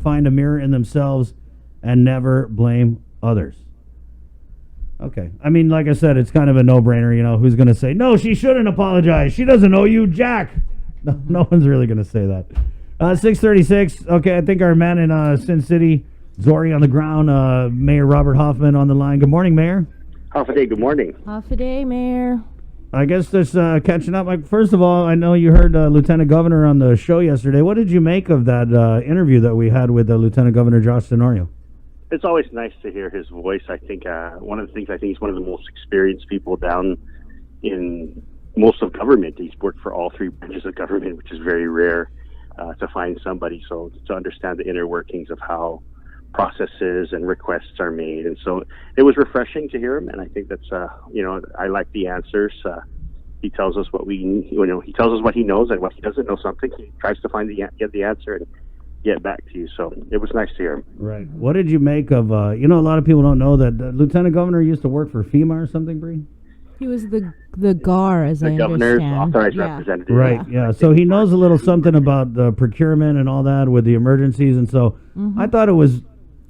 find a mirror in themselves and never blame others. Okay. I mean, like I said, it's kind of a no-brainer, who's going to say, no, she shouldn't apologize. She doesn't owe you jack. No one's really going to say that. 6:36. Okay, I think our man in Sin City, Zori on the ground, Mayor Robert Hofmann on the line. Good morning, Mayor. Half a day, good morning. Half a day, Mayor. I guess just catching up. First of all, I know you heard Lieutenant Governor on the show yesterday. What did you make of that interview that we had with Lieutenant Governor Josh Tenorio? It's always nice to hear his voice. I think one of the things, I think he's one of the most experienced people down in most of government. He's worked for all three branches of government, which is very rare to find somebody. So to understand the inner workings of how processes and requests are made. And so it was refreshing to hear him. And I think that's, I like the answers. He tells us what he tells us what he knows, and what he doesn't know something, he tries to get the answer and get back to you. So it was nice to hear him. Right. What did you make of, a lot of people don't know that Lieutenant Governor used to work for FEMA or something, Bree? He was the GAR, as I understand. The governor's authorized representative. Right, yeah. So he knows a little something about the procurement and all that with the emergencies, and so I thought it was...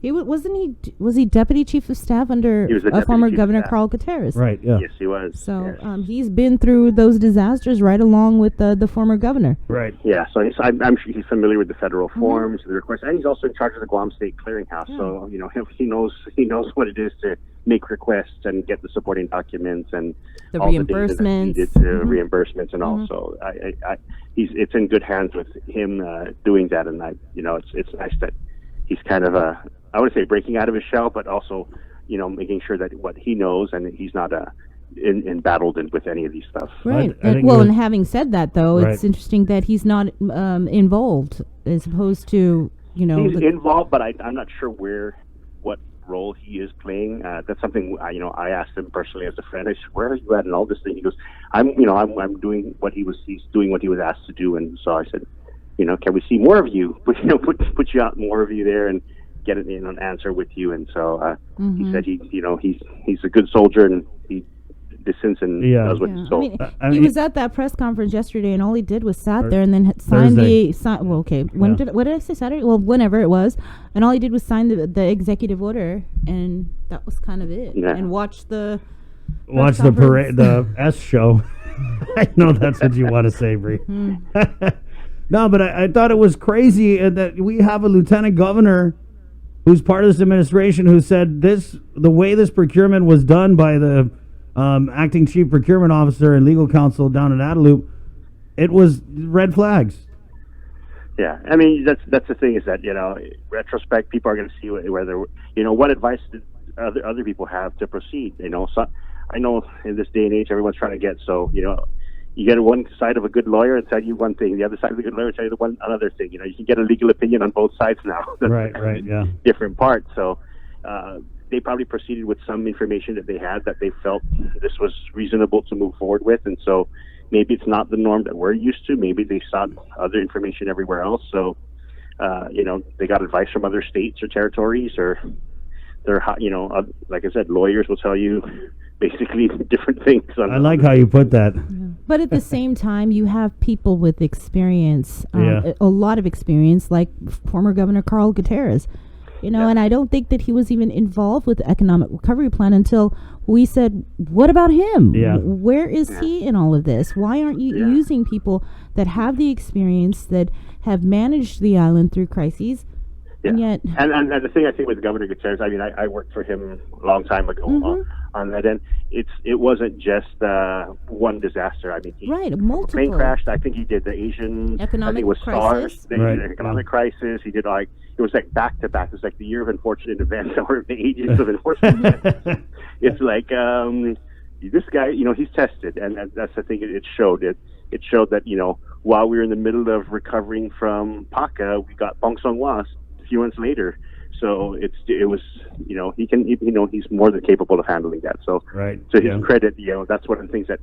Was he deputy chief of staff under former Governor Carl Gutierrez? Right, yeah. Yes, he was. So he's been through those disasters right along with the former governor. Right. Yeah, so I'm sure he's familiar with the federal forms, the requests, and he's also in charge of the Guam State Clearinghouse. Yeah. So, he knows what it is to make requests and get the supporting documents and the all reimbursements, the reimbursements and all. So it's in good hands with him doing that, and it's nice that he's kind of I would say breaking out of his shell, but also, making sure that what he knows and he's not embattled with any of these stuff. Right. And having said that, though, it's interesting that he's not involved as opposed to, He's involved, but I'm not sure what role he is playing. That's something, I asked him personally as a friend. I said, where are you at in all this thing? He goes, I'm doing he's doing what he was asked to do. And so I said, can we see more of you? Put you out more of you there and get an answer with you. And so he said he's a good soldier and he listens and does what he's told. He was at that press conference yesterday, and all he did was sat there and then signed what did I say, Saturday? Well, whenever it was, and all he did was sign the executive order, and that was kind of it. Yeah. And watch the parade, the S show. I know that's what you want to say, Bree. No, but I thought it was crazy that we have a lieutenant governor who's part of this administration who said the way this procurement was done by the acting chief procurement officer and legal counsel down at Adelup, it was red flags. Yeah, I mean that's the thing is that retrospect, people are going to see whether what advice did other people have to proceed. So I know in this day and age everyone's trying to get you get one side of a good lawyer and tell you one thing. The other side of a good lawyer tell you another thing. You can get a legal opinion on both sides now. Right, yeah. Different parts. So they probably proceeded with some information that they had that they felt this was reasonable to move forward with. And so maybe it's not the norm that we're used to. Maybe they sought other information everywhere else. So, they got advice from other states or territories, or they're, like I said, lawyers will tell you basically different things. I like how you put that. But at the same time, you have people with experience, a lot of experience, like former Governor Carl Gutierrez, and I don't think that he was even involved with the economic recovery plan until we said, what about him? Yeah. Where is he in all of this? Why aren't you using people that have the experience, that have managed the island through crises? Yeah. And yet, and the thing I think with Governor Gutierrez, I mean, I worked for him a long time ago on that, and it wasn't just one disaster. I mean, multiple. Plane crashed. I think he did the Asian economic crisis. SARS, the economic crisis. He did it was like back to back. It was like the year of unfortunate events or the ages of unfortunate events. It's like this guy, he's tested, and that's the thing. It showed that while we were in the middle of recovering from PACA, we got Bong Song-Hwa a few months later. So it was he's more than capable of handling that. So to his credit, that's one of the things that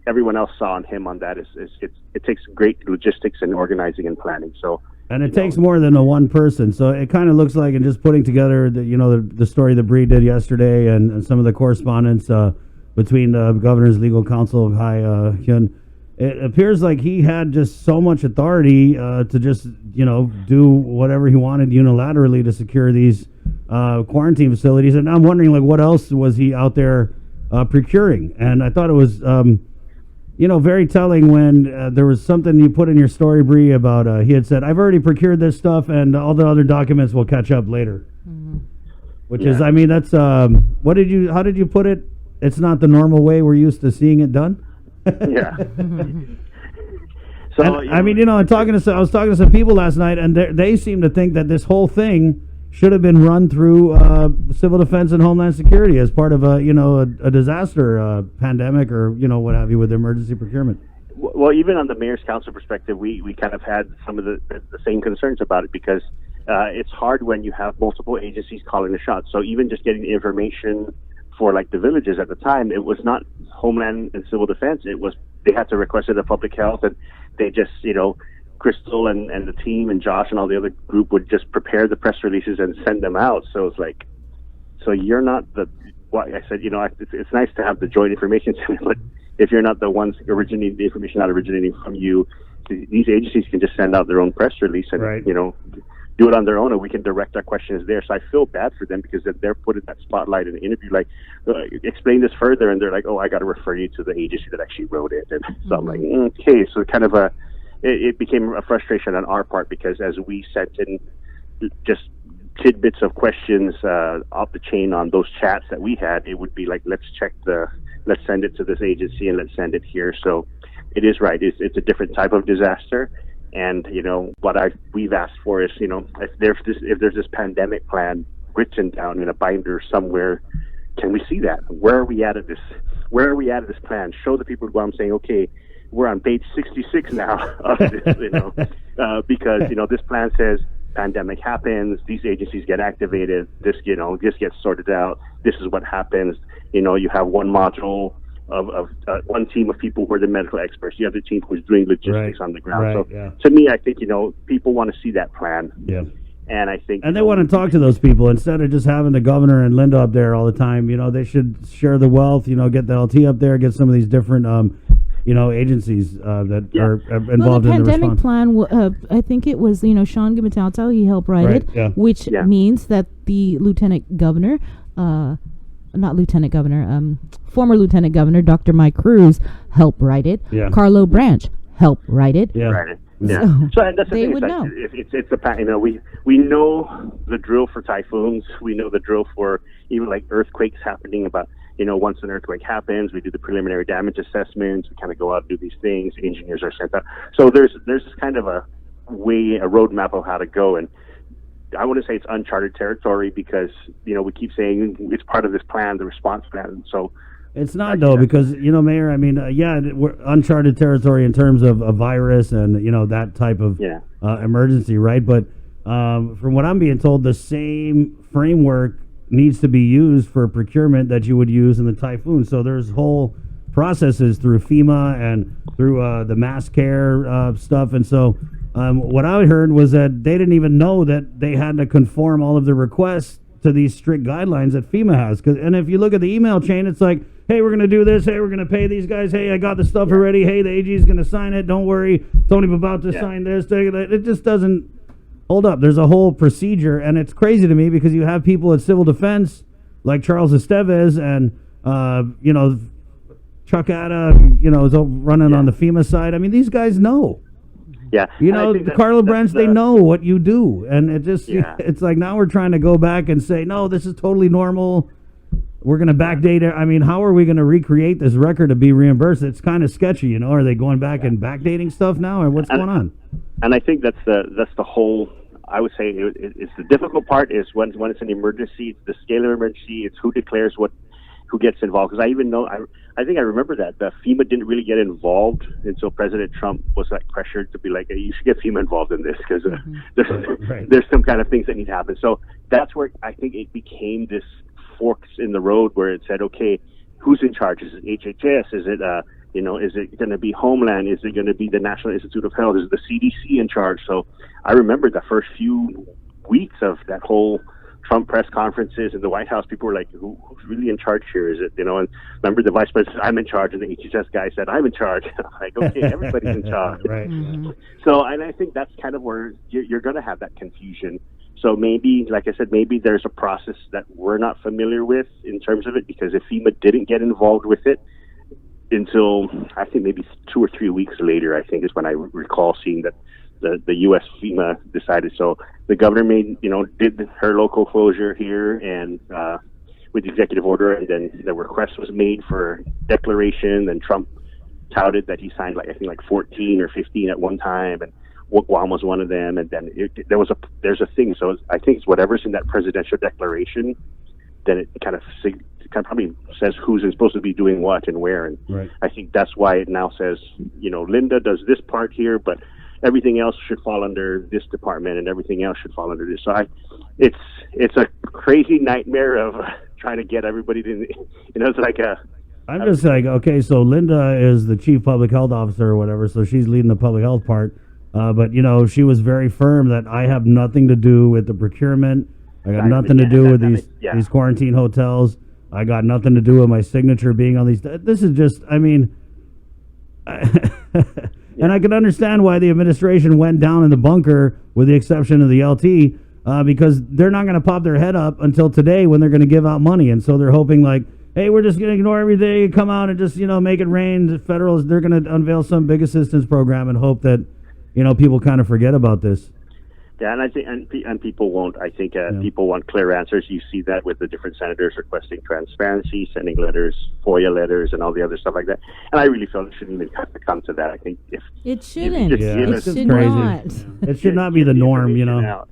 everyone else saw on him on that is it takes great logistics and organizing and planning. So and it takes more than one person. So it kind of looks like, and just putting together the story that Bree did yesterday and some of the correspondence between the governor's legal counsel Hai Hyun it appears like he had just so much authority to just, do whatever he wanted unilaterally to secure these quarantine facilities. And I'm wondering, like, what else was he out there procuring? And I thought it was, very telling when there was something you put in your story, Bree, about he had said, I've already procured this stuff and all the other documents will catch up later. Mm-hmm. Which is, I mean, that's, how did you put it? It's not the normal way we're used to seeing it done. Yeah. So and, I was talking to some people last night, and they seem to think that this whole thing should have been run through civil defense and homeland security as part of a disaster pandemic or what have you with emergency procurement. Well, even on the mayor's council perspective, we kind of had some of the same concerns about it because it's hard when you have multiple agencies calling the shots. So even just getting the information for like the villages at the time, it was not Homeland and Civil Defense. It was, they had to request it of Public Health, and they just, Crystal and the team and Josh and all the other group would just prepare the press releases and send them out. So it's like, so you're not what I said, it's nice to have the joint information, but if you're not the ones originating the information, not originating from you, these agencies can just send out their own press release and, right. Do it on their own, and we can direct our questions there. So I feel bad for them because they're put in that spotlight in the interview, like, explain this further, and they're like, oh, I got to refer you to the agency that actually wrote it. And so I'm like, okay. So kind of it became a frustration on our part because as we sent in just tidbits of questions off the chain on those chats that we had, it would be like, let's send it to this agency and let's send it here. So it is right. It's a different type of disaster. And what we've asked for is if there's this pandemic plan written down in a binder somewhere, can we see that? Where are we at this? Where are we at this plan? Show the people who I'm saying, okay, we're on page 66 now of this, because this plan says pandemic happens, these agencies get activated, this gets sorted out. This is what happens. You have one module of one team of people who are the medical experts. You have the team who's doing logistics on the ground. Right, so to me, I think, people want to see that plan. Yeah. And I think... And they want to talk to those people instead of just having the governor and Linda up there all the time. They should share the wealth, get the LT up there, get some of these different, agencies that are involved in the response. The pandemic plan, I think it was, Sean Gimatauto, he helped write it, which means that the lieutenant governor... former Lieutenant Governor Dr. Mike Cruz helped write it. Yeah. Carlo Branch helped write it. Yeah. Right. Yeah. So and that's the they thing. would know. It's a we know the drill for typhoons. We know the drill for even like earthquakes happening. About once an earthquake happens, we do the preliminary damage assessments. We kind of go out and do these things. Engineers are sent out. So there's kind of a roadmap of how to go. And I wouldn't say it's uncharted territory because, we keep saying it's part of this plan, the response plan. So it's not, though, because, Mayor, I mean, we're uncharted territory in terms of a virus and, that type of emergency, right? But from what I'm being told, the same framework needs to be used for procurement that you would use in the typhoon. So there's whole processes through FEMA and through the mass care stuff. And so what I heard was that they didn't even know that they had to conform all of the requests to these strict guidelines that FEMA has. And if you look at the email chain, it's like, hey, we're going to do this. Hey, we're going to pay these guys. Hey, I got the stuff already. Hey, the AG is going to sign it. Don't worry. Tony's about to sign this. It just doesn't hold up. There's a whole procedure, and it's crazy to me because you have people at civil defense like Charles Estevez and, Chuck Ada, is running on the FEMA side. I mean, these guys know. Yeah. Carlo Branch, they know what you do. And it just, it's like now we're trying to go back and say, no, this is totally normal. We're going to backdate it. I mean, how are we going to recreate this record to be reimbursed? It's kind of sketchy, Are they going back and backdating stuff now, or what's going on? And I think that's the whole. I would say it's the difficult part is when it's an emergency, it's the scale of emergency, it's who declares who gets involved. Because I even know, I think I remember that FEMA didn't really get involved until President Trump was like pressured to be like, hey, you should get FEMA involved in this because there's some kind of things that need to happen. So that's where I think it became this forks in the road where it said, okay, who's in charge? Is it HHS? Is it is it going to be Homeland? Is it going to be the National Institute of Health? Is the CDC in charge? So I remember the first few weeks of that whole Trump press conferences in the White House, people were like, who's really in charge here? Is it, and remember the vice president, I'm in charge, and the HHS guy said, I'm in charge. I'm like, okay, everybody's in charge. Right. Mm-hmm. So, and I think that's kind of where you're going to have that confusion. So maybe, like I said, maybe there's a process that we're not familiar with in terms of it, because if FEMA didn't get involved with it until, I think maybe 2 or 3 weeks later, I think is when I recall seeing that the U.S. FEMA decided. So the governor did her local closure here and with the executive order, and then the request was made for declaration, and Trump touted that he signed I think 14 or 15 at one time, and Guam was one of them, and then there's a thing. So I think it's whatever's in that presidential declaration, then it kind of probably says who's supposed to be doing what and where, and right. I think that's why it now says Linda does this part here, but everything else should fall under this department, and everything else should fall under this. So it's a crazy nightmare of trying to get everybody to, it's like a. I'm just like, okay, so Linda is the chief public health officer or whatever, so she's leading the public health part. But, she was very firm that I have nothing to do with the procurement. I got nothing to do with these quarantine hotels. I got nothing to do with my signature being on these. This is just, and I can understand why the administration went down in the bunker, with the exception of the LT, because they're not going to pop their head up until today when they're going to give out money. And so they're hoping hey, we're just going to ignore everything, come out and just, make it rain. The federals, they're going to unveil some big assistance program and hope that, people kind of forget about this. Yeah, and I think and people won't. I think people want clear answers. You see that with the different senators requesting transparency, sending letters, FOIA letters, and all the other stuff like that. And I really feel it shouldn't even have to come to that. I think it shouldn't. It should not. It should not be the norm, Yeah,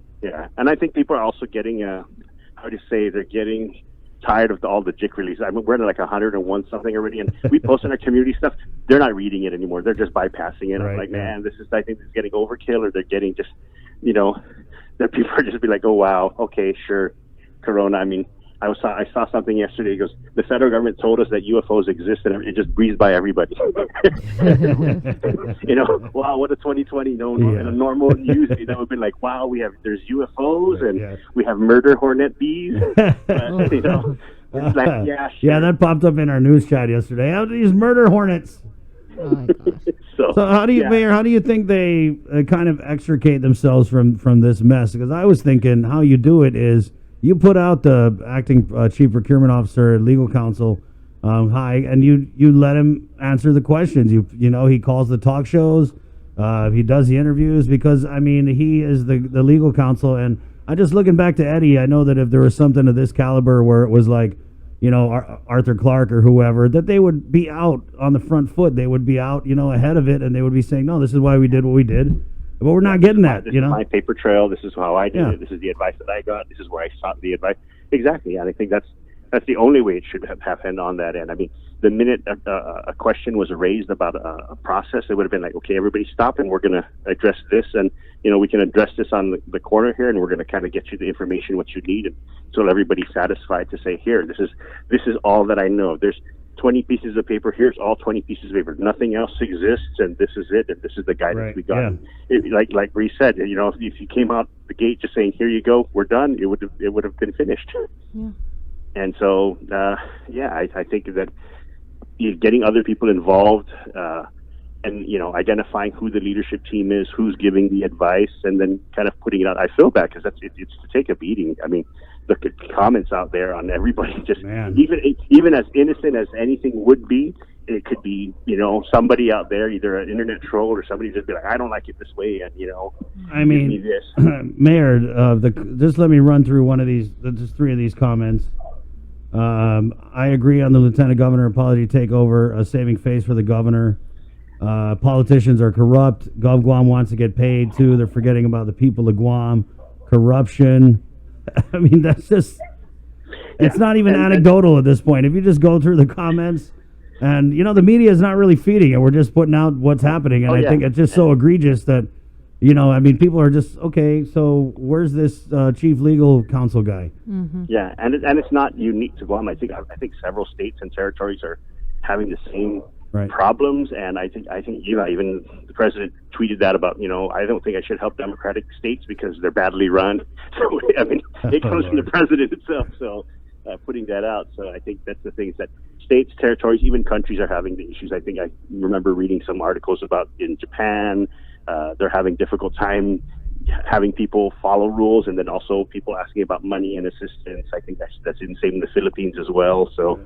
and I think people are also getting they're getting tired of all the JIC releases. We're at 101 something already, and we post in our community stuff. They're not reading it anymore. They're just bypassing it. Right, I'm like, man, I think this is getting overkill, or they're getting just, that people are just be like, oh wow, okay, sure, Corona. I saw something yesterday. It goes, the federal government told us that UFOs exist, and it just breezed by everybody. Wow, what a 2020. In a normal news, would have been like, wow, there's UFOs, and we have murder hornet bees. It's like, yeah, sure. Yeah, that popped up in our news chat yesterday. How do these murder hornets? Oh my gosh. So how do you, Mayor? How do you think they kind of extricate themselves from this mess? Because I was thinking, how you do it is, you put out the acting chief procurement officer, legal counsel, and you let him answer the questions. He calls the talk shows, he does the interviews, because he is the legal counsel. And I just, looking back to Eddie, I know that if there was something of this caliber where it was like, Arthur Clark or whoever, that they would be out on the front foot. They would be out, ahead of it, and they would be saying, no, this is why we did what we did. But we're not getting that, This is my paper trail. This is how I did it. This is the advice that I got. This is where I sought the advice. Exactly. And I think that's the only way it should have happened on that end. The minute a question was raised about a process, it would have been like, okay, everybody stop, and we're going to address this. And, we can address this on the corner here, and we're going to kind of get you the information, what you need, until everybody's satisfied to say, here, this is all that I know. There's 20 pieces of paper. Here's all 20 pieces of paper. Nothing else exists, and this is it, and this is the guidance we got. Yeah. Like Bree said, if you came out the gate just saying, here you go, we're done, it would have been finished. Yeah. And so, I think that getting other people involved, and identifying who the leadership team is, who's giving the advice, and then kind of putting it out. I feel bad because it's to take a beating. Look at comments out there on everybody. Just even as innocent as anything would be, it could be somebody out there, either an internet troll or somebody just be like, I don't like it this way, and give me this. Mayor, just let me run through just 3 of these comments. I agree on the lieutenant governor apology takeover, a saving face for the governor. Politicians are corrupt. Guam wants to get paid too. They're forgetting about the people of Guam. Corruption. That's just, it's not even anecdotal at this point. If you just go through the comments, and the media is not really feeding it. We're just putting out what's happening, and I think it's just so egregious that, people are just, okay, so where's this chief legal counsel guy? Mm-hmm. Yeah, and it's not unique to Guam. I think several states and territories are having the same problems, and I think even the president tweeted that about, I don't think I should help Democratic states because they're badly run. So it comes from the president itself. So putting that out. So I think that's the things that states, territories, even countries are having the issues. I think I remember reading some articles about in Japan, they're having difficult time having people follow rules, and then also people asking about money and assistance. I think that's in the same in the Philippines as well. So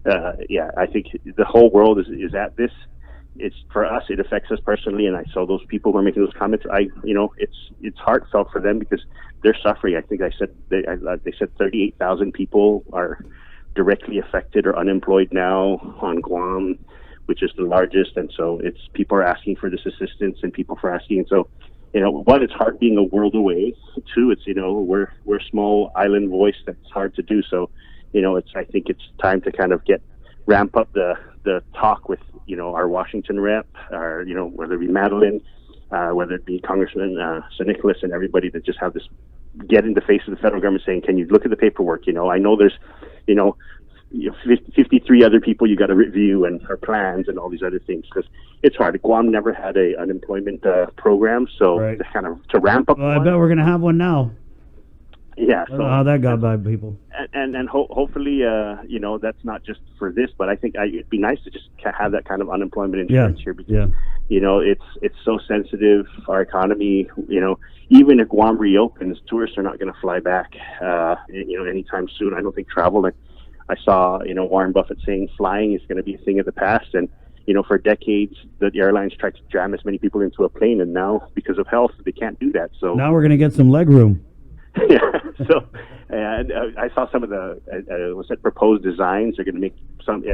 I think the whole world is at this. It's for us, it affects us personally, and I saw those people who are making those comments. It's heartfelt for them because they're suffering. I think they said 38,000 people are directly affected or unemployed now on Guam, which is the largest, and so it's people are asking for this assistance, and people for asking. And so, one, it's hard being a world away. Two, it's we're a small island voice that's hard to do. So, I think it's time to kind of ramp up the talk with our Washington rep, or whether it be Madeline, whether it be Congressman Sir Nicholas, and everybody that just have this get in the face of the federal government saying, can you look at the paperwork? I know there's 53 other people you got to review and our plans and all these other things, because it's hard. Guam never had a unemployment program, so right. to ramp up. Well, I bet we're going to have one now. Yeah, I don't know how that got by people. And hopefully, that's not just for this, but I think it'd be nice to just have that kind of unemployment insurance here, because it's so sensitive. Our economy, even if Guam reopens, tourists are not going to fly back, anytime soon. I don't think travel. I saw, Warren Buffett saying flying is going to be a thing of the past, and for decades the airlines tried to jam as many people into a plane, and now because of health they can't do that. So now we're going to get some leg room. Yeah. So, and I saw some of the proposed designs. They're going to make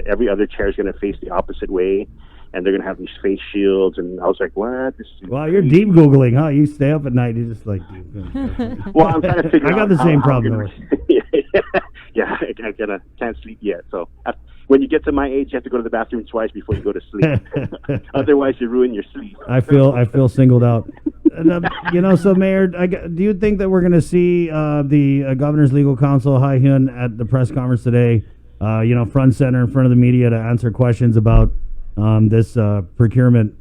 every other chair is going to face the opposite way, and they're going to have these face shields. And I was like, what? Wow, you're deep Googling, huh? You stay up at night, you just like. Well, I'm trying to figure out. I got the same problem. Yeah, I can't sleep yet. So when you get to my age, you have to go to the bathroom twice before you go to sleep. Otherwise, you ruin your sleep. I feel singled out. So Mayor, do you think that we're going to see the governor's legal counsel, Hai Hyun, at the press conference today, front center in front of the media to answer questions about this procurement,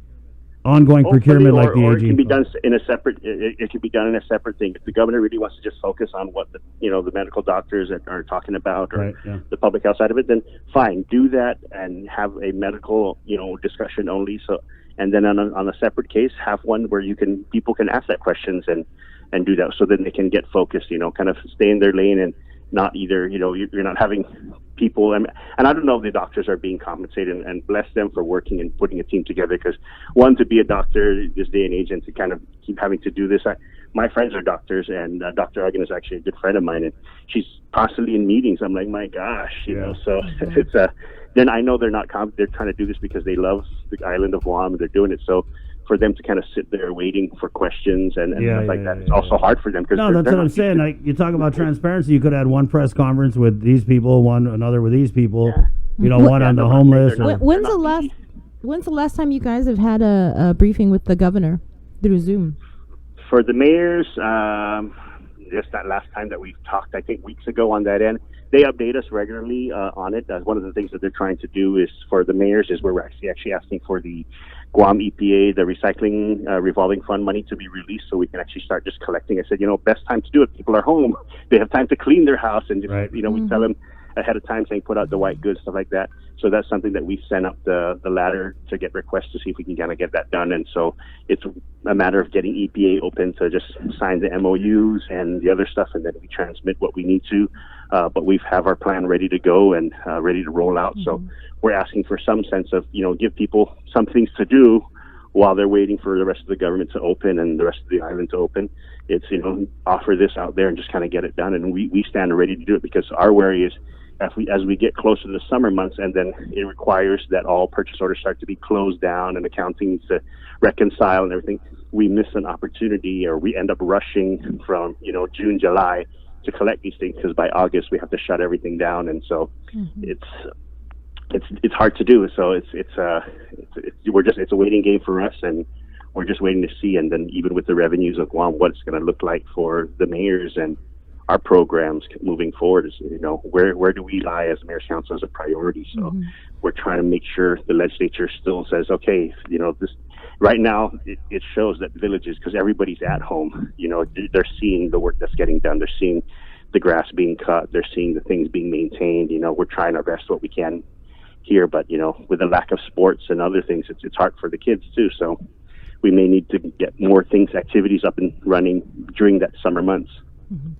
ongoing procurement, like the AG? It can be done in a separate. It can be done in a separate thing. If the governor really wants to just focus on what the medical doctors are talking about, or the public health side of it, then fine, do that and have a medical discussion only. So. And then on a separate case, have one where people can ask that questions and do that, so then they can get focused, kind of stay in their lane and not either, you're not having people. And I don't know if the doctors are being compensated, and bless them for working and putting a team together, because one, to be a doctor this day and age and to kind of keep having to do this. My friends are doctors, and Dr. Argan is actually a good friend of mine, and she's constantly in meetings. I'm like, my gosh, so it's then I know they're not they're trying to do this because they love the island of Guam, and they're doing it. So for them to kind of sit there waiting for questions and stuff like that, it's also hard for them. No, that's what I'm saying. Like, you talk about transparency. You could have had one press conference with these people, another with these people. One on the homeless. When's the last time you guys have had a briefing with the governor through Zoom? For the mayors, just that last time that we've talked, I think weeks ago on that end. They update us regularly on it. One of the things that they're trying to do is for the mayors is we're actually asking for the Guam EPA, the recycling revolving fund money to be released, so we can actually start just collecting. I said, best time to do it. People are home; they have time to clean their house, and just, we tell them ahead of time, saying put out the white goods, stuff like that. So that's something that we sent up the ladder to get requests to see if we can kind of get that done. And so it's a matter of getting EPA open to just sign the MOUs and the other stuff, and then we transmit what we need to. But we have our plan ready to go and ready to roll out. So we're asking for some sense of, give people some things to do while they're waiting for the rest of the government to open and the rest of the island to open. It's, offer this out there and just kind of get it done. And we stand ready to do it, because our worry is as we get closer to the summer months, and then it requires that all purchase orders start to be closed down and accounting needs to reconcile and everything, we miss an opportunity, or we end up rushing from, June, July to collect these things, because by August we have to shut everything down. And so it's hard to do. So it's a waiting game for us, and we're just waiting to see. And then even with the revenues of Guam, what it's going to look like for the mayors and our programs moving forward is, where do we lie as Mayor's Council as a priority? So we're trying to make sure the legislature still says, okay, this right now it shows that villages, because everybody's at home, they're seeing the work that's getting done. They're seeing the grass being cut. They're seeing the things being maintained. We're trying our best what we can here, but with the lack of sports and other things, it's hard for the kids too. So we may need to get more activities up and running during that summer months. Mm-hmm.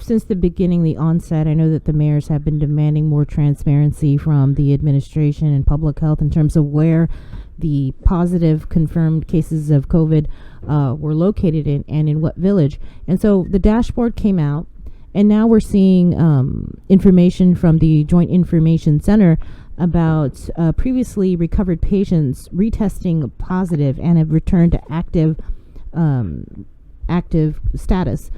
Since the beginning, the onset, I know that the mayors have been demanding more transparency from the administration and public health in terms of where the positive confirmed cases of COVID were located in and in what village. And so the dashboard came out, and now we're seeing information from the Joint Information Center about previously recovered patients retesting positive and have returned to active status.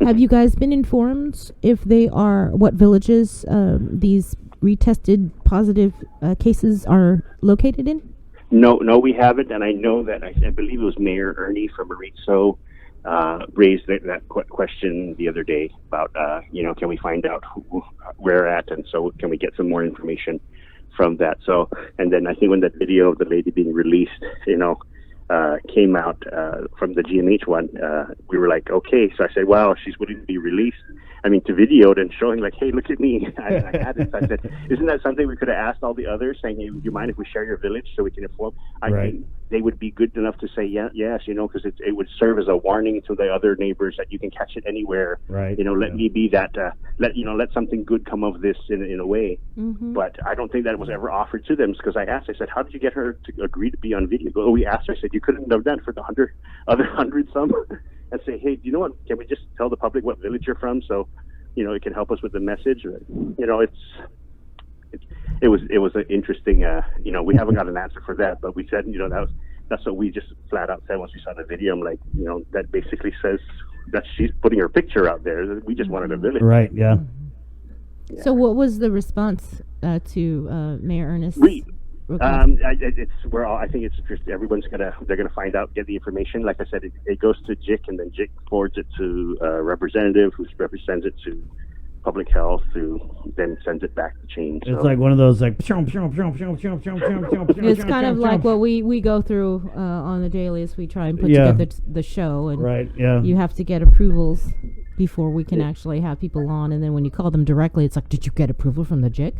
Have you guys been informed if they are, what villages these retested positive cases are located in? No, we haven't, and I know that I believe it was Mayor Ernie from Maritso raised that question the other day about can we find out who we're at, and so can we get some more information from that. So, and then I think when that video of the lady being released, came out from the GMH one, we were like, okay. So I said, wow, she's willing to be released. To video it and showing like, hey, look at me. I had it. So I said, isn't that something we could have asked all the others, saying, hey, would you mind if we share your village so we can inform? I think they would be good enough to say yes, because it would serve as a warning to the other neighbors that you can catch it anywhere. Right. Let me be that. Let something good come of this in a way. Mm-hmm. But I don't think that was ever offered to them, because I asked. I said, how did you get her to agree to be on video? Well, we asked her. I said, you couldn't have done for the other hundred some. And say, hey, do you know what? Can we just tell the public what village you're from, so it can help us with the message? It was an interesting. We haven't got an answer for that, but we said, that's what we just flat out said once we saw the video. I'm like, that basically says that she's putting her picture out there. We just wanted a village, right? Yeah. So, what was the response to Mayor Ernest? I think it's just they're gonna find out, get the information. Like I said, it goes to JIC, and then JIC forwards it to a representative who represents it to public health, who then sends it back to change. It's like one of those like. It's kind of like what we go through on the daily as we try and put together the show, and you have to get approvals before we can actually have people on, and then when you call them directly, it's like, did you get approval from the JIC?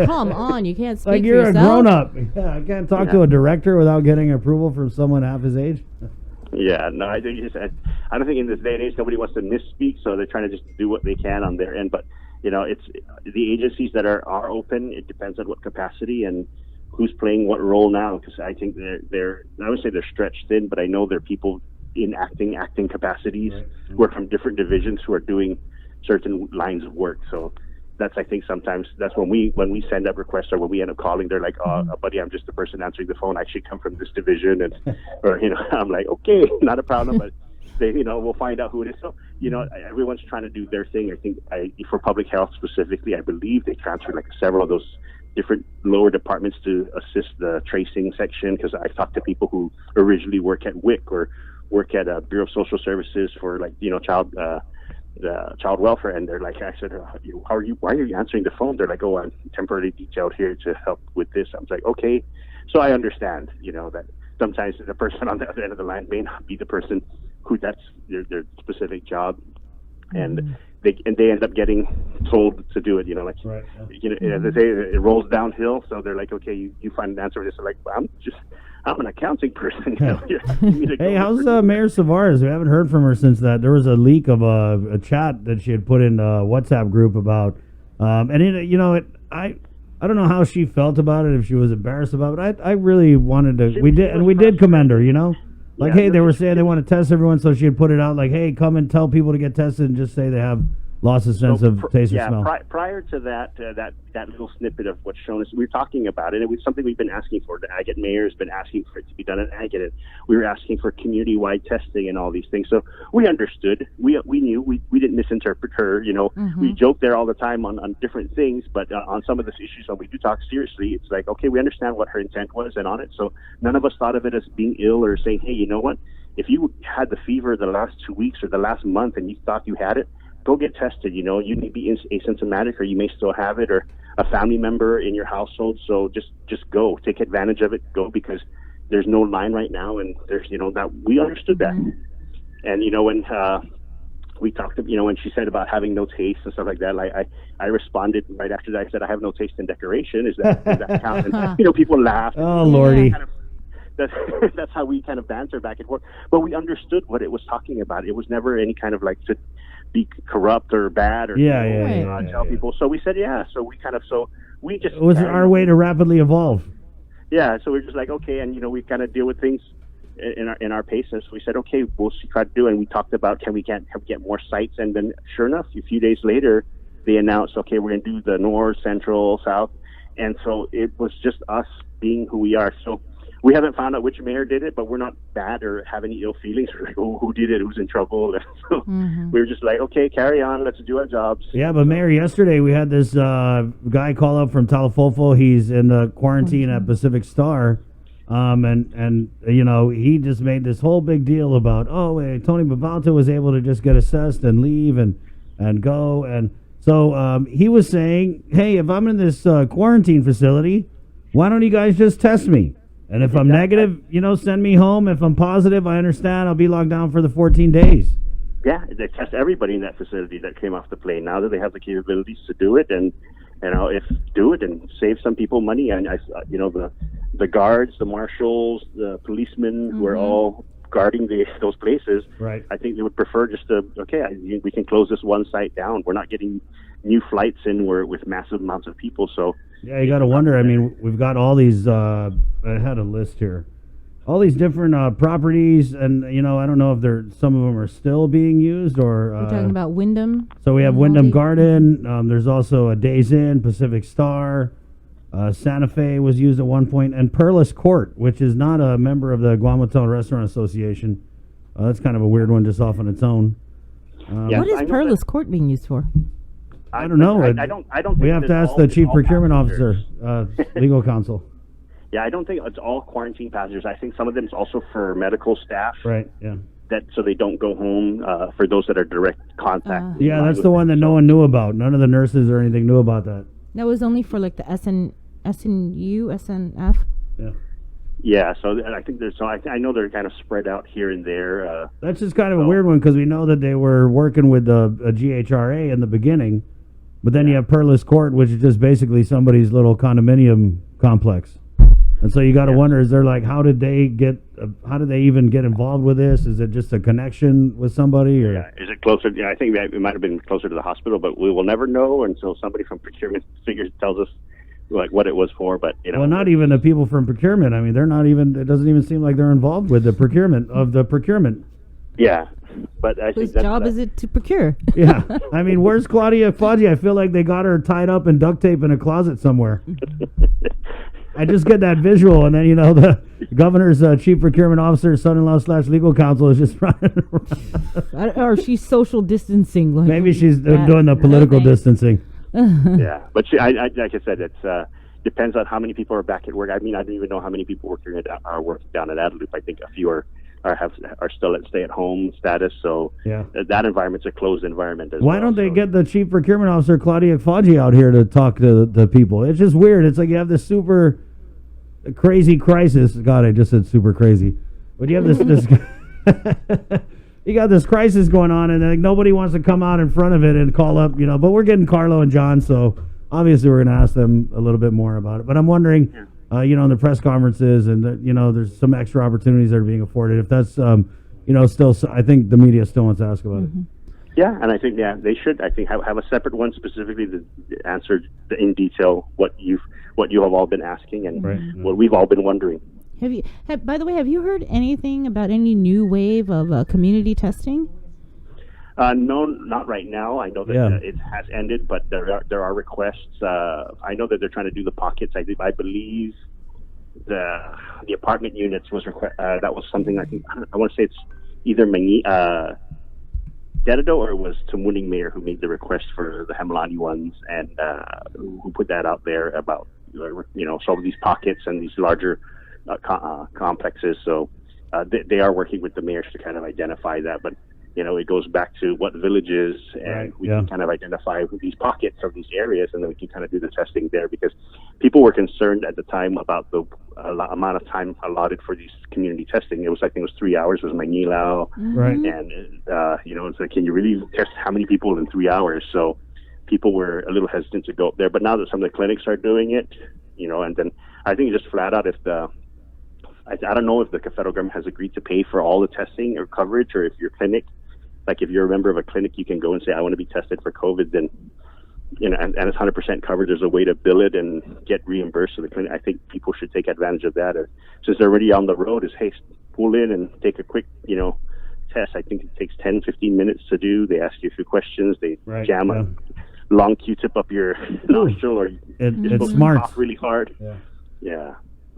Come on, you can't speak like you're a grown-up. Yeah, I can't talk to a director without getting approval from someone half his age. Yeah, no, I don't think in this day and age nobody wants to misspeak, so they're trying to just do what they can on their end. But it's the agencies that are open. It depends on what capacity and who's playing what role now. Because I think they're I would say they're stretched thin, but I know there are people in acting capacities who are from different divisions who are doing certain lines of work. So that's, I think sometimes that's when we send up requests, or when we end up calling, they're like, oh, buddy, I'm just the person answering the phone. I should come from this division. And, or, I'm like, okay, not a problem, but they, we'll find out who it is. So, everyone's trying to do their thing. I think for public health specifically, I believe they transferred like several of those different lower departments to assist the tracing section. Cause I've talked to people who originally work at WIC or work at a Bureau of Social Services for child welfare, and they're like, I said, why are you answering the phone? They're like, oh, I'm temporarily detailed here to help with this. I was like, okay. So I understand, that sometimes the person on the other end of the line may not be the person who that's their specific job, and they end up getting told to do it, as they say, it rolls downhill. So they're like, okay, you find an answer for this. They're like, I'm an accounting person. Hey, how's Mayor Savares? We haven't heard from her since that. There was a leak of a chat that she had put in a WhatsApp group about, I don't know how she felt about it, if she was embarrassed about it. I really wanted to. We did commend her. Like, hey, they were saying they want to test everyone, so she had put it out like, hey, come and tell people to get tested and just say they have lost a sense of taste or smell. Prior to that, that little snippet of what's shown us, we were talking about it. It was something we've been asking for. The Agate mayor has been asking for it to be done at Agate. We were asking for community-wide testing and all these things. So we understood. We knew. We didn't misinterpret her. We joke there all the time on different things, but on some of these issues, when we do talk seriously, it's like, okay, we understand what her intent was and on it. So none of us thought of it as being ill or saying, hey, you know what? If you had the fever the last 2 weeks or the last month and you thought you had it, go get tested. You may be asymptomatic, or you may still have it, or a family member in your household. So just go, take advantage of it. Go, because there's no line right now, and there's that we understood that. And when we talked, when she said about having no taste and stuff like that, I responded right after that. I said, I have no taste in decoration. Does that count? And, people laughed. Oh, Lordy. That's how we kind of banter back and forth. But we understood what it was talking about. It was never any kind of like to be corrupt or bad or tell people. So we said, we just... It was our way to rapidly evolve. Yeah, so we're just like, okay, and, we kind of deal with things in our pace. And so we said, okay, we'll try to do it. And we talked about, can we get more sites? And then sure enough, a few days later, they announced, okay, we're going to do the north, central, south. And so it was just us being who we are. So we haven't found out which mayor did it, but we're not bad or have any ill feelings. We're like, oh, who did it? Who's in trouble? So we were just like, okay, carry on. Let's do our jobs. Yeah, but Mayor, yesterday we had this guy call up from Talafofo. He's in the quarantine at Pacific Star. And he just made this whole big deal about, Tony Bavalta was able to just get assessed and leave and go. And so he was saying, hey, if I'm in this quarantine facility, why don't you guys just test me? And if I'm negative, send me home. If I'm positive, I understand. I'll be locked down for the 14 days. Yeah, they test everybody in that facility that came off the plane. Now that they have the capabilities to do it, and do it and save some people money. And the guards, the marshals, the policemen who are all guarding those places. Right. I think they would prefer just we can close this one site down. We're not getting new flights in with massive amounts of people. So. Yeah, you got to wonder. I mean, we've got all these, I had a list here, all these different properties, and, I don't know if some of them are still being used or... You're talking about Wyndham? So we have Wyndham Garden, there's also a Days Inn, Pacific Star, Santa Fe was used at one point, and Perlis Court, which is not a member of the Guamaton Restaurant Association. That's kind of a weird one just off on its own. What is Perlis Court being used for? I don't know. I don't. We have to ask the chief procurement officer, legal counsel. Yeah, I don't think it's all quarantine passengers. I think some of them is also for medical staff. Right. Yeah. So they don't go home. For those that are direct contact. Yeah, that's the one that no one knew about. None of the nurses or anything knew about that. That was only for like the SNU, SNF. Yeah. Yeah, so I think I know they're kind of spread out here and there. That's just kind of a weird one because we know that they were working with a GHRA in the beginning. But then you have Perlis Court, which is just basically somebody's little condominium complex. And so you got to wonder, is there like, how did they even get involved with this? Is it just a connection with somebody? Or? Yeah, is it closer? Yeah, I think it might have been closer to the hospital, but we will never know until somebody from procurement tells us like what it was for. But well, not even the people from procurement. I mean, they're not even. It doesn't even seem like they're involved with the procurement of the procurement. Yeah. But I whose job is it to procure? Yeah. I mean, where's Claudia Foggi? I feel like they got her tied up in duct tape in a closet somewhere. I just get that visual, and then, the governor's chief procurement officer, son-in-law / legal counsel is just running around. Or she's social distancing. Like maybe she's doing the political distancing. Yeah. But like I said, it's depends on how many people are back at work. I mean, I don't even know how many people are working down at Adelup. I think a few are still at stay-at-home status, so that environment's a closed environment as well. Why don't they get the chief procurement officer, Claudia Foggi, out here to talk to the people? It's just weird. It's like you have this super crazy crisis. God, I just said super crazy. But you have this you got this crisis going on, and like nobody wants to come out in front of it and call up, but we're getting Carlo and John, so obviously we're going to ask them a little bit more about it. But I'm wondering... in the press conferences and, there's some extra opportunities that are being afforded. If that's, still, I think the media still wants to ask about it. Yeah, and I think, they should, I think, have a separate one specifically to answer in detail what you have all been asking and what we've all been wondering. By the way, have you heard anything about any new wave of community testing? No, not right now. I know that it has ended, but there are requests. I know that they're trying to do the pockets. I believe the apartment units was that was something I want to say it's either Dededo or it was Tamuning Mayor who made the request for the Hemlani ones and who put that out there about some of these pockets and these larger complexes. So they are working with the mayors to kind of identify that, but. It goes back to what villages, and we can kind of identify these pockets of these areas, and then we can kind of do the testing there because people were concerned at the time about the amount of time allotted for these community testing. It was, I think it was 3 hours was my NILAO. Right. And, it's like, can you really test how many people in 3 hours? So people were a little hesitant to go up there. But now that some of the clinics are doing it, and then I think just flat out, I don't know if the federal government has agreed to pay for all the testing or coverage, or if your clinic, like if you're a member of a clinic, you can go and say, I want to be tested for COVID, then, and it's 100% covered. There's a way to bill it and get reimbursed to the clinic. I think people should take advantage of that. Since they're already on the road, hey, pull in and take a quick, test. I think it takes 10, 15 minutes to do. They ask you a few questions. They jam a long Q-tip up your nostril, or it's smart. Cough really hard. Yeah.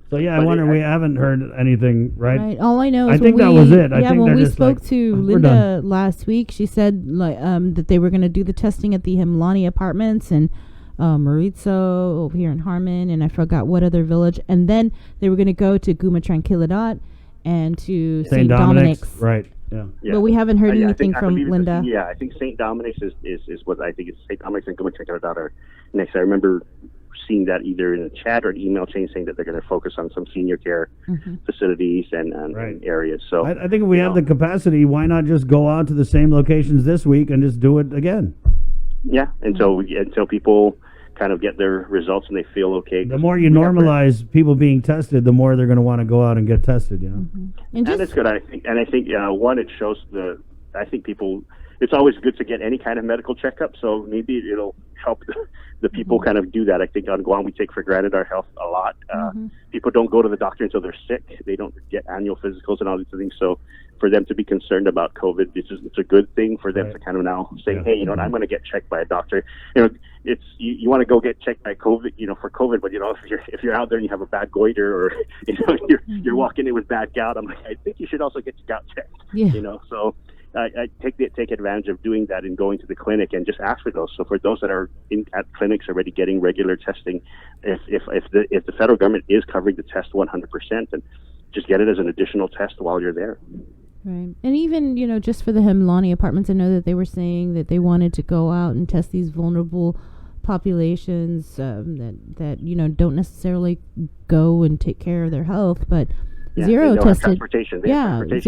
So I wonder. We haven't heard anything, right? Right. All I know is I think that was it. I think when we spoke like, to Linda last week, she said that they were going to do the testing at the Himlani Apartments and Maurizo over here in Harmon, and I forgot what other village, and then they were going to go to Guma Tranquilidad and to St. Dominic's. Right. Yeah. But we haven't heard anything from Linda. I think St. Dominic's is what I think is St. Dominic's and Guma Tranquilidad are next. I remember seeing that either in a chat or an email chain saying that they're going to focus on some senior care facilities and areas. So I think if we have the capacity, why not just go out to the same locations this week and just do it again? Yeah, until people kind of get their results and they feel okay. The more you normalize people being tested, the more they're going to want to go out and get tested. And it's good. I think one, it shows I think people. It's always good to get any kind of medical checkup, so maybe it'll help the people kind of do that. I think on Guam we take for granted our health a lot. People don't go to the doctor until they're sick. They don't get annual physicals and all these things. So for them to be concerned about COVID, it's a good thing for them to kind of now say, hey, I'm going to get checked by a doctor. It's you want to go get checked by COVID, for COVID, but if you're out there and you have a bad goiter, or you're walking in with bad gout, I'm like, I think you should also get your gout checked. So. I take advantage of doing that and going to the clinic and just ask for those. So for those that are at clinics already getting regular testing, if the federal government is covering the test 100%, then just get it as an additional test while you're there. Right. And even, just for the Himlani Apartments, I know that they were saying that they wanted to go out and test these vulnerable populations that don't necessarily go and take care of their health, but zero tested. Transportation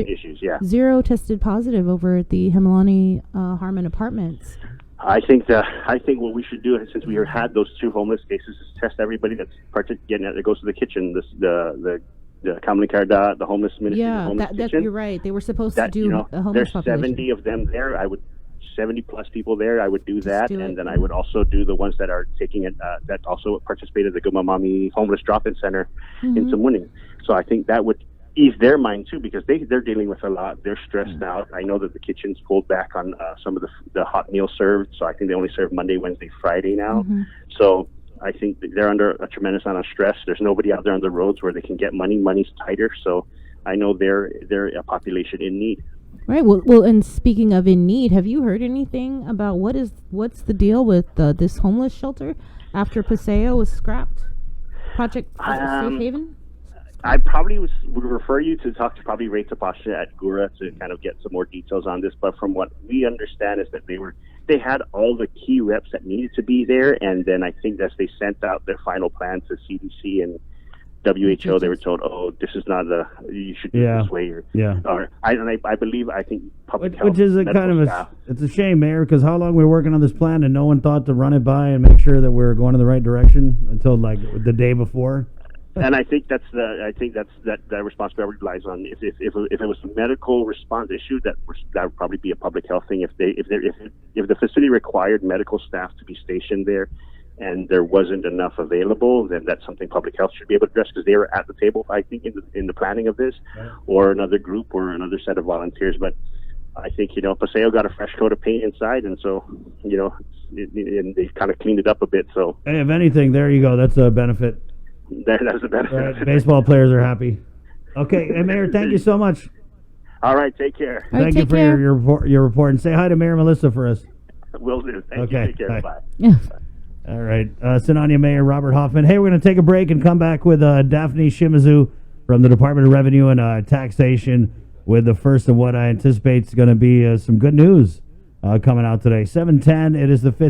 issues. Zero tested positive over at the Himlani Harmon Apartments. I think what we should do, since we had those 2 homeless cases, is test everybody that's that goes to the kitchen. The Kamali Karda, the homeless ministry. Yeah, kitchen. You're right. They were supposed to do a homeless there's population. 70 of them there. 70 plus people there. I would do that, and then I would also do the ones that are taking it. That also participated in the Gumamami Homeless Drop-In Center in Tamuning. So I think that would ease their mind too, because they're dealing with a lot. They're stressed out. I know that the kitchen's pulled back on some of the hot meals served. So I think they only serve Monday, Wednesday, Friday now. So I think that they're under a tremendous amount of stress. There's nobody out there on the roads where they can get money. Money's tighter. So I know they're a population in need. Right. Well, and speaking of in need, have you heard anything about what's the deal with this homeless shelter after Paseo was scrapped? Project Safe Haven? I probably would refer you to talk to probably Ray Tapasha at Gura to kind of get some more details on this. But from what we understand is that they had all the key reps that needed to be there, and then I think that they sent out their final plan to CDC and WHO. They were told, this is not you should do it this way. I think public health, which is it's a shame, Mayor, because how long we were working on this plan and no one thought to run it by and make sure that we were going in the right direction until like the day before. And I think that responsibility lies on if it was a medical response issue, that would probably be a public health thing. If the facility required medical staff to be stationed there, and there wasn't enough available, then that's something public health should be able to address, because they were at the table, I think, in the planning of this, or another group or another set of volunteers. But I think, Paseo got a fresh coat of paint inside, and so, and they kind of cleaned it up a bit. So, hey, if anything, there you go. That's a benefit. That's a benefit. Right. Baseball players are happy. Okay, hey, Mayor, thank you so much. All right, take care. Thank you for your report, and say hi to Mayor Melissa for us. Will do. Thank you. Take care. Bye. All right. Sinania Mayor Robert Hofmann. Hey, we're going to take a break and come back with Daphne Shimizu from the Department of Revenue and Taxation with the first of what I anticipate is going to be some good news coming out today. 7:10. It is the 5th.